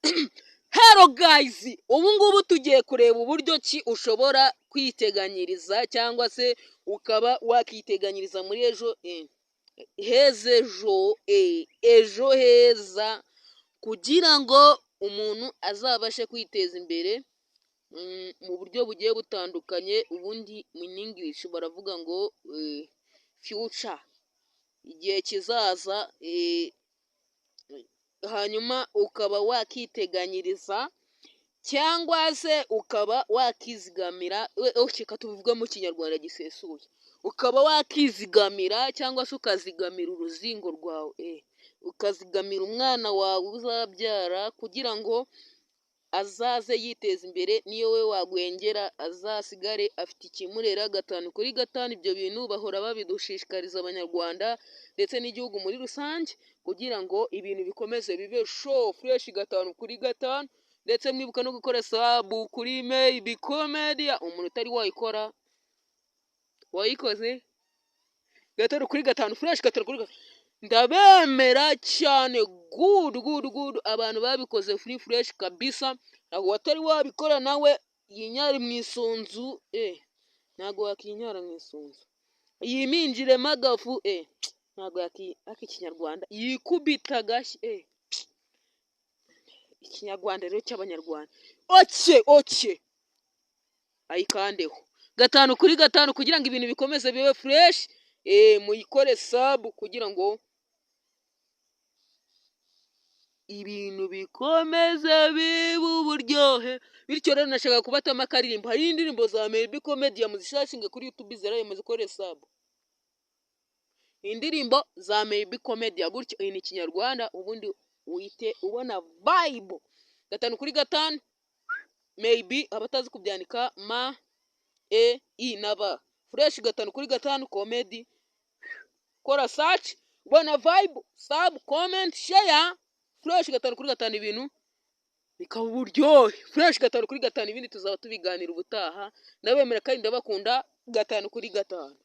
Hello guys, ubu ngubu tugiye kureba uburyo ki ushobora kwiteganyiriza cyangwa se ukaba wakiteganyiriza muri ejo heza kugira ngo umuntu azabashe kwiteza imbere mu buryo bugiye butandukanye. Ubundi mu English baravuga ngo future, igihe kizaza. Hanyuma ukaba wakiteganyiriza cyangwa se ukaba wakizigamira, reka tubivuge mu kinyarwanda gisesuye, ukaba wakizigamira cyangwa se ukazigamira uruzingo rwawe, ukazigamira umwana wawe uzabyara kugira ngo azaze yiteza imbere, niyo we wagwengera azasigare afite ikimurera 5 kuri 5. Ibyo bintu bahora babidushishikariza Abanyarwanda ndetse n'igihugu muri rusange kugira ngo ibintu bikomeze bibe show fresh 5 kuri 5. Ndetse mwibuka no gukora sabu kuri Maybe Comedy. Umuntu utari wayikora wayikoze 5 kuri 5 fresh 5 kuri 5. Ndabemera cyane, good. Abantu babikoze free fresh kabisa. Ntabwo watari wabikora nawe yinyari mu isunzu, ntabwo wakinyara mu isunzu, yiminjire magafu, ntabwo Ikinyarwanda yikubita gashyi, Ikinyarwanda rero cy'Abanyarwanda. Oke ayikandeho 5 kuri 5 kugira ngo ibintu bikomeze bibe fresh. Muyikore sub kugira ngo ibintu bikomeze bibe uburyohe. Bityo rero nashaka kubatama akaririmbo. Hari indirimbo za Maybe Comedy muzishashinge kuri YouTube zeraye muzikore sub. Indirimbo za Maybe Comedy gutyo ni Kinyarwanda, ubundi uhite ubona vibe. 5 kuri 5 Maybe, abatazi kubyandika i na ba fresh. 5 kuri 5 Comedy, kora search ubona vibe, sub, comment, share fresh. 5 kuri 5 ibintu bikaba uburyohe fresh. 5 kuri 5 ibindi tuzaba tubiganira ubutaha. Ndabemera kandi ndabakunda. 5 kuri 5.